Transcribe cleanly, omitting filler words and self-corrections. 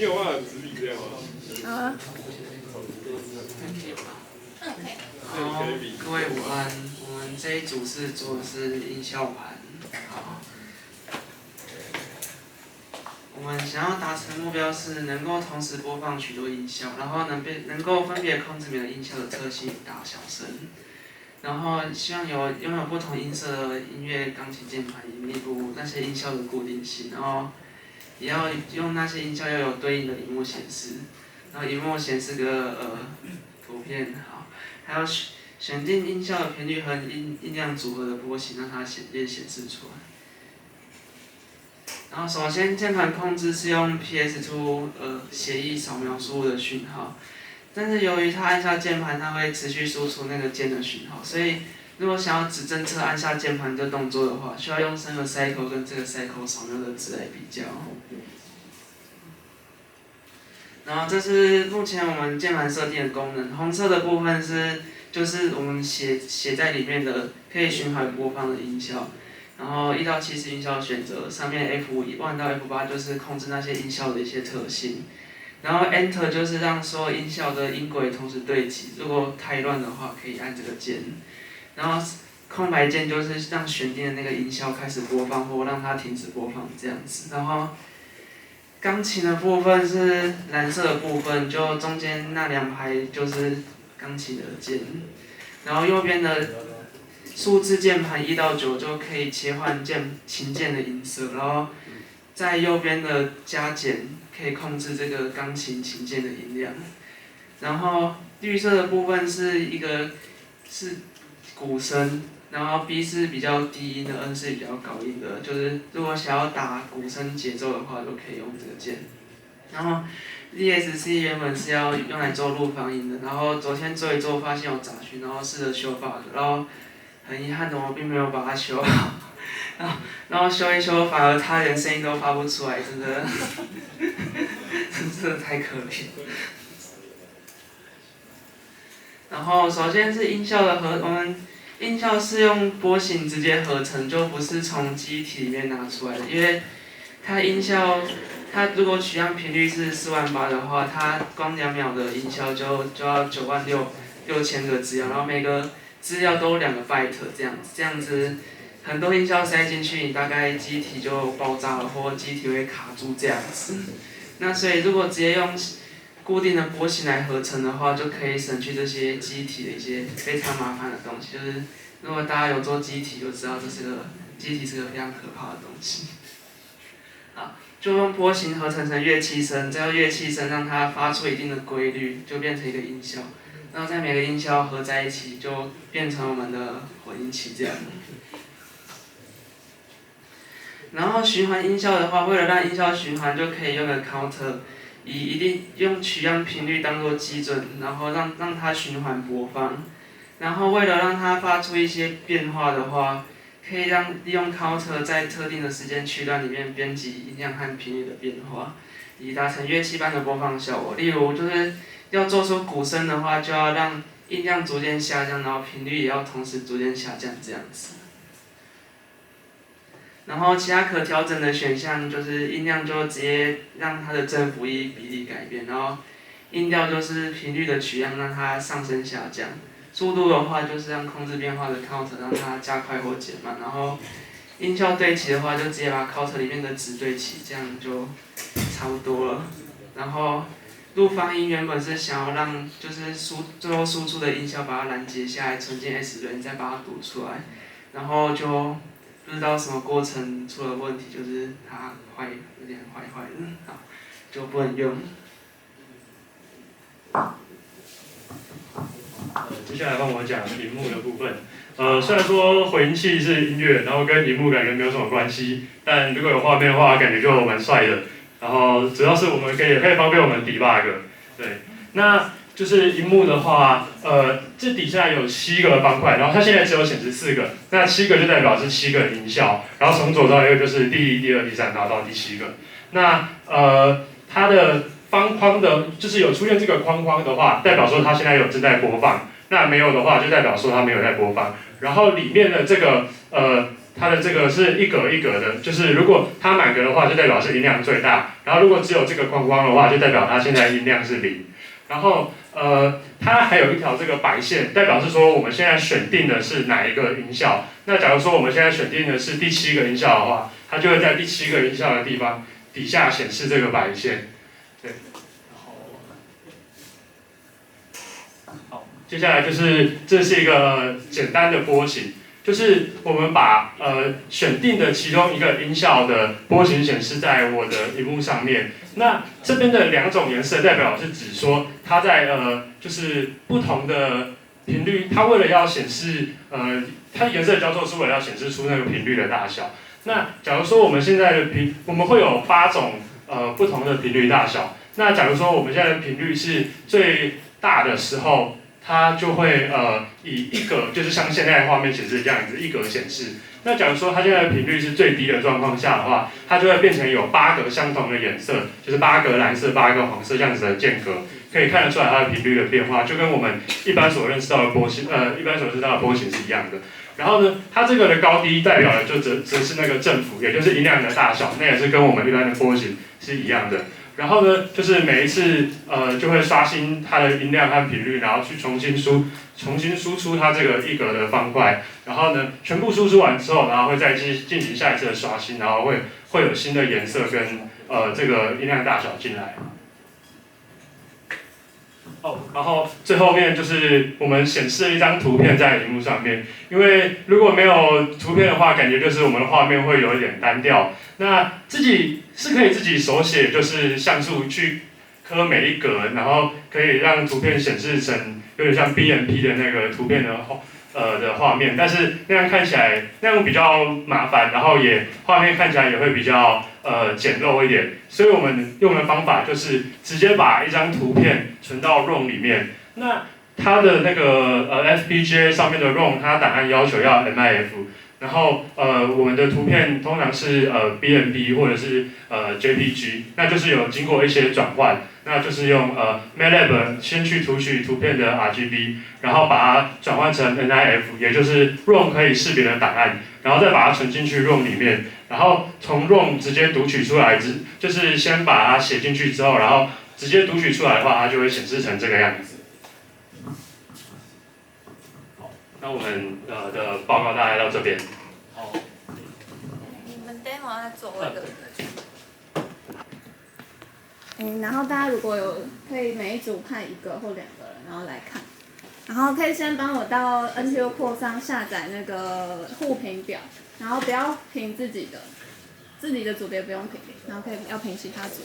你有办法直立这样吗？好啊。好，各位午安。我们这一组是做的是音效盘。好。我们想要达成的目标是能够同时播放许多音效，然后能够分别控制每个音效的特性、大小声，然后希望拥有不同音色的音乐钢琴键盘，以弥补那些音效的固定性，然后也要用那些音效要有对应的荧幕显示，然后荧幕显示个图片，好，还要选定音效的频率和音量组合的波形，让它显示出来。然后首先键盘控制是用 PS2 协议扫描输入的讯号，但是由于它按下键盘，它会持续输出那个键的讯号，所以如果想要只侦测按下键盘的动作的话，需要用这个 cycle 跟这个 cycle 扫描的值来比较。然后这是目前我们键盘设定的功能，红色的部分就是我们写在里面的可以循环播放的音效。然后1到70音效选择，上面 F1到 F8就是控制那些音效的一些特性，然后 Enter 就是让所有音效的音轨同时对齐，如果太乱的话可以按这个键，然后空白键就是让选定的那个音效开始播放或让它停止播放这样子，然后钢琴的部分是蓝色的部分，就中间那2排就是钢琴的键，然后右边的数字键盘1到9就可以切换琴键的音色，然后在右边的加减可以控制这个钢琴琴键的音量，然后绿色的部分是鼓声，然后 B 是比较低音的 ，N 是比较高音的，就是如果想要打鼓声节奏的话，就可以用这个键。然后 DSC 原本是要用来做录放音的，然后昨天做一做发现有杂讯，然后试着修 bug， 然后很遗憾的我并没有把它修好，然后修一修反而它连声音都发不出来，真的太可怜。然后首先是音效的我们音效是用波形直接合成，就不是从记忆体里面拿出来的，因为它音效，它如果取样频率是48000的话，它光2秒的音效就要96000个资料，然后每个资料都2个 byte 这样子很多音效塞进去，你大概记忆体就爆炸了，或记忆体会卡住这样子。那所以如果直接用固定的波形来合成的话，就可以省去这些记忆体的一些非常麻烦的东西。就是如果大家有做记忆体，就知道记忆体是个非常可怕的东西。好，就用波形合成成乐器声，再用乐器声让它发出一定的规律，就变成一个音效。然后在每个音效合在一起，就变成我们的混音器这样。然后循环音效的话，为了让音效循环，就可以用个 counter， 一定用取样频率当做基准，然后让它循环播放。然后为了让它发出一些变化的话，可以利用 counter 在特定的时间区段里面编辑音量和频率的变化，以达成乐器般的播放效果。例如就是要做出鼓声的话，就要让音量逐渐下降，然后频率也要同时逐渐下降这样子。然后其他可调整的选项就是音量就直接让它的正负一比例改变，然后音调就是频率的取样让它上升下降，速度的话就是让控制变化的 counter 让它加快或减慢，然后音效对齐的话就直接把 counter 里面的值对齐，这样就差不多了。然后录放音原本是想要让就是最后输出的音效把它拦截下来存进 S 轮，再把它读出来，然后就不知道什么过程出了问题，就是它有点坏的，好，就不能用。接下来帮我讲荧幕的部分。虽然说混音器是音乐，然后跟荧幕感觉没有什么关系，但如果有画面的话，感觉就蛮帅的。然后主要是我们可以方便我们 debug。对，那就是荧幕的话，这底下有7个方块，然后它现在只有显示4个，那7个就代表是7个音效，然后从左到右就是第1、第2、第3，然后到第7个。那它的方框的，就是有出现这个框框的话，代表说它现在有正在播放；那没有的话，就代表说它没有在播放。然后里面的这个它的这个是一格一格的，就是如果它满格的话，就代表是音量最大，然后如果只有这个框框的话，就代表它现在音量是0。然后它还有一条这个白线，代表是说我们现在选定的是哪一个音效。那假如说我们现在选定的是第7个音效的话，它就会在第7个音效的地方底下显示这个白线。对，好，接下来就是这是一个简单的波形。就是我们把选定的其中一个音效的波形显示在我的荧幕上面。那这边的2种颜色代表是指说它在就是不同的频率，它为了要显示它的颜色交错是为了要显示出那个频率的大小。那假如说我们现在的我们会有8种不同的频率大小。那假如说我们现在的频率是最大的时候，它就会以一格，就是像现在画面显示这样子一格显示。那假如说它现在的频率是最低的状况下的话，它就会变成有8格相同的颜色，就是8格蓝色、8格黄色这样子的间隔，可以看得出来它的频率的变化，就跟我们一般所认识到的波形，一般所知道的波形是一样的。然后呢，它这个的高低代表的就则是那个振幅，也就是音量的大小，那也是跟我们一般的波形是一样的。然后呢，就是每一次就会刷新它的音量和频率，然后去重新输出它这个一格的方块。然后呢，全部输出完之后，然后会再进行下一次的刷新，然后会有新的颜色跟这个音量大小进来。然后最后面就是我们显示了一张图片在荧幕上面，因为如果没有图片的话，感觉就是我们的画面会有一点单调。那自己是可以自己手写，就是像素去刻每一格，然后可以让图片显示成有点像 BMP 的那个图片的画面，但是那样看起来那样比较麻烦，然后画面看起来也会比较简陋一点，所以我们用的方法就是直接把一张图片存到 ROM 里面。那它的那个FPGA 上面的 ROM， 它档案要求要 MIF， 然后我们的图片通常是BMP 或者是JPG， 那就是有经过一些转换。那就是用MATLAB 先去读取图片的 RGB， 然后把它转换成 NIF， 也就是 ROM 可以识别的档案，然后再把它存进去 ROM 里面，然后从 ROM 直接读取出来，就是先把它写进去之后，然后直接读取出来的话，它就会显示成这个样子。好，那我们的报告大概到这边。好。你们 demo 在做一个。然后大家如果有可以每一组派1个或2个人，然后来看，然后可以先帮我到 NTU Core 上下载那个互评表，然后不要评自己的组别不用评，然后要评其他组。